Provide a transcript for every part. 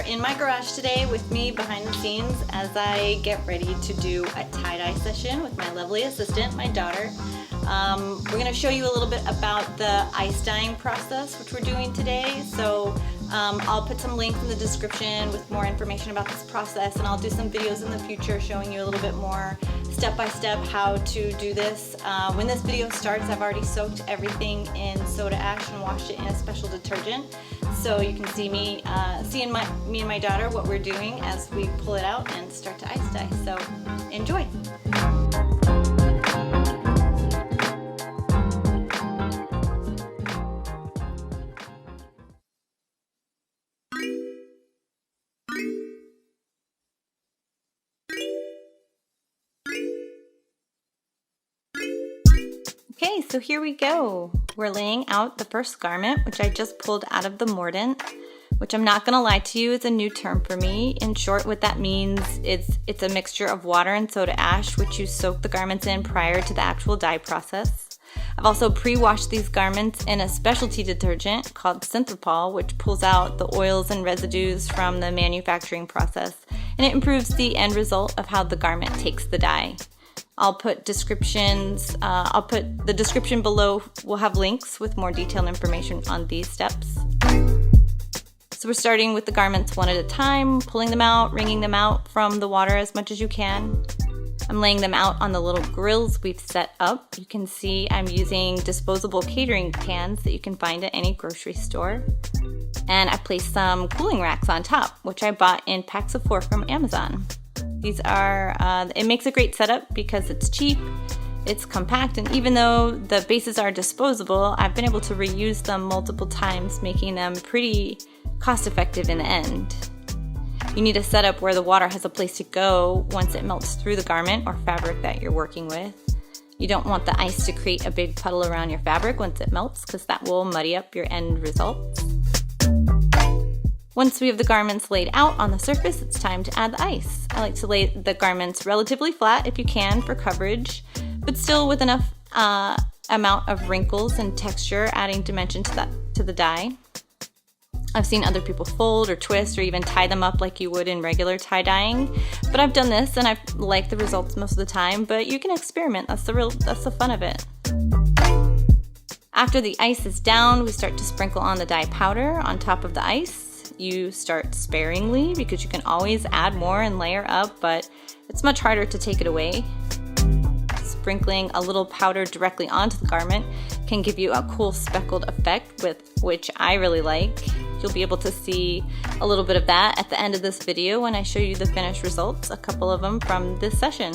in my garage today with me behind the scenes as I get ready to do a tie-dye session with my lovely assistant, my daughter. We're going to show you a little bit about the ice dyeing process, which we're doing today. So I'll put some links in the description with more information about this process, and I'll do some videos in the future showing you a little bit more step-by-step how to do this. When this video starts, I've already soaked everything in soda ash and washed it in a special detergent. So you can see me and my daughter what we're doing as we pull it out and start to ice dye. So enjoy. Okay, so here we go. We're laying out the first garment, which I just pulled out of the mordant, which I'm not gonna lie to you is a new term for me. In short, what that means is it's a mixture of water and soda ash, which you soak the garments in prior to the actual dye process. I've also pre-washed these garments in a specialty detergent called Textile, which pulls out the oils and residues from the manufacturing process, and it improves the end result of how the garment takes the dye. I'll put descriptions, I'll put the description below. We'll have links with more detailed information on these steps. So we're starting with the garments one at a time, pulling them out, wringing them out from the water as much as you can. I'm laying them out on the little grills we've set up. You can see I'm using disposable catering pans that you can find at any grocery store. And I placed some cooling racks on top, which I bought in packs of 4 from Amazon. These are, it makes a great setup because it's cheap, it's compact, and even though the bases are disposable, I've been able to reuse them multiple times, making them pretty cost-effective in the end. You need a setup where the water has a place to go once it melts through the garment or fabric that you're working with. You don't want the ice to create a big puddle around your fabric once it melts, because that will muddy up your end results. Once we have the garments laid out on the surface, it's time to add the ice. I like to lay the garments relatively flat if you can for coverage, but still with enough amount of wrinkles and texture, adding dimension to the dye. I've seen other people fold or twist or even tie them up like you would in regular tie dyeing, but I've done this and I like the results most of the time, but you can experiment. That's the fun of it. After the ice is down, we start to sprinkle on the dye powder on top of the ice. You start sparingly because you can always add more and layer up, but it's much harder to take it away. Sprinkling a little powder directly onto the garment can give you a cool speckled effect, which I really like. You'll be able to see a little bit of that at the end of this video when I show you the finished results, a couple of them from this session.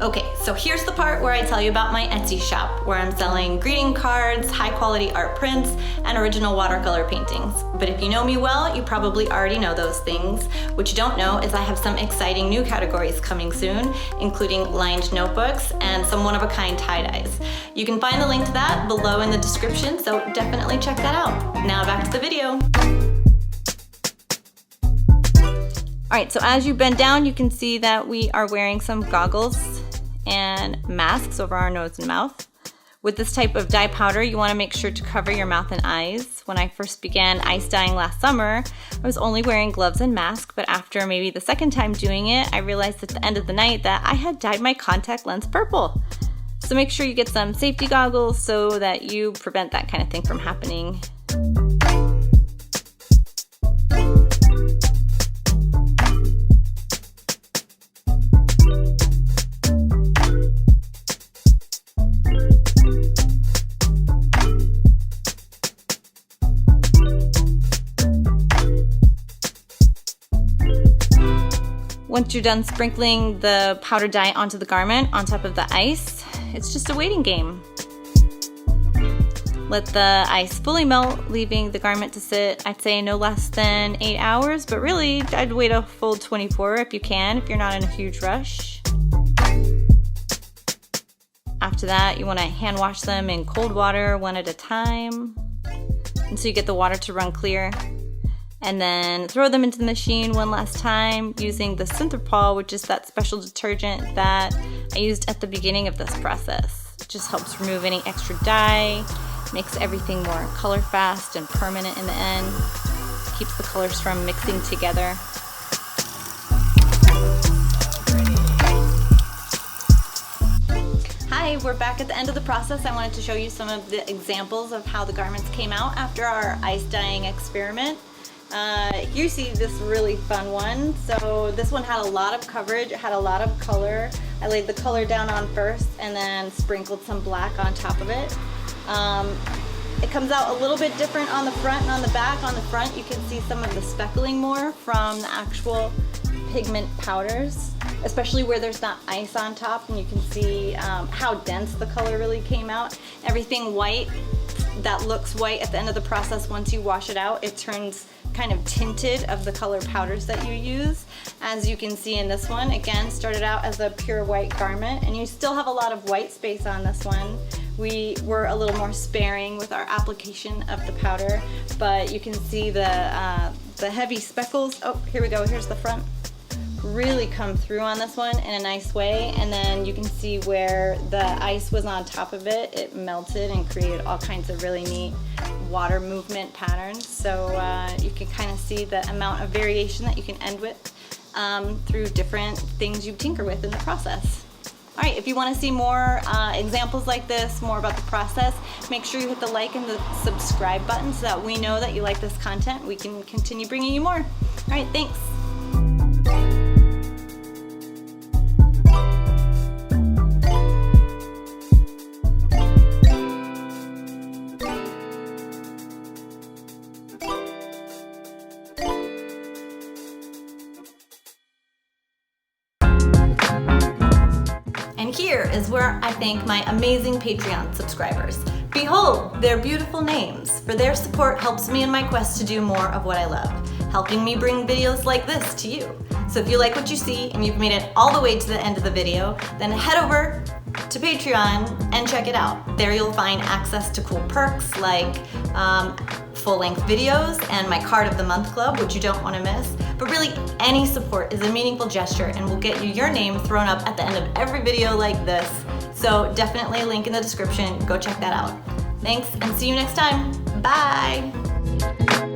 Okay, so here's the part where I tell you about my Etsy shop, where I'm selling greeting cards, high quality art prints, and original watercolor paintings. But if you know me well, you probably already know those things. What you don't know is I have some exciting new categories coming soon, including lined notebooks and some one-of-a-kind tie-dyes. You can find the link to that below in the description, so definitely check that out. Now back to the video. All right, so as you bend down, you can see that we are wearing some goggles and masks over our nose and mouth. With this type of dye powder, you want to make sure to cover your mouth and eyes. When I first began ice dyeing last summer, I was only wearing gloves and mask, but after maybe the second time doing it, I realized at the end of the night that I had dyed my contact lens purple. So make sure you get some safety goggles so that you prevent that kind of thing from happening. Once you're done sprinkling the powder dye onto the garment on top of the ice, it's just a waiting game. Let the ice fully melt, leaving the garment to sit, I'd say no less than 8 hours, but really I'd wait a full 24 if you can, if you're not in a huge rush. After that, you want to hand wash them in cold water one at a time until you get the water to run clear. And then throw them into the machine one last time using the Textile, which is that special detergent that I used at the beginning of this process. It just helps remove any extra dye Makes everything more color fast and permanent in the end. Keeps the colors from mixing together. Hi, we're back at the end of the process. I wanted to show you some of the examples of how the garments came out after our ice dyeing experiment. Here you see this really fun one. So this one had a lot of coverage, it had a lot of color. I laid the color down on first and then sprinkled some black on top of it. It comes out a little bit different on the front and on the back. On the front you can see some of the speckling more from the actual pigment powders, especially where there's not ice on top, and you can see how dense the color really came out. Everything white that looks white at the end of the process, once you wash it out, it turns kind of tinted of the color powders that you use. As you can see in this one, again, started out as a pure white garment, and you still have a lot of white space on this one. We were a little more sparing with our application of the powder, but you can see the heavy speckles. Oh, here we go, here's the front. Really come through on this one in a nice way, and then you can see where the ice was on top of it, it melted and created all kinds of really neat water movement patterns. So you can kind of see the amount of variation that you can end with through different things you tinker with in the process. All right, if you want to see more examples like this, more about the process, make sure you hit the like and the subscribe button so that we know that you like this content. We can continue bringing you more. All right, thanks. And here is where I thank my amazing Patreon subscribers. Behold their beautiful names, for their support helps me in my quest to do more of what I love, helping me bring videos like this to you. So if you like what you see and you've made it all the way to the end of the video, then head over to Patreon and check it out. There you'll find access to cool perks like full-length videos and my Card of the Month Club, which you don't want to miss. But really, any support is a meaningful gesture and will get you your name thrown up at the end of every video like this. So definitely a link in the description. Go check that out. Thanks, and see you next time. Bye!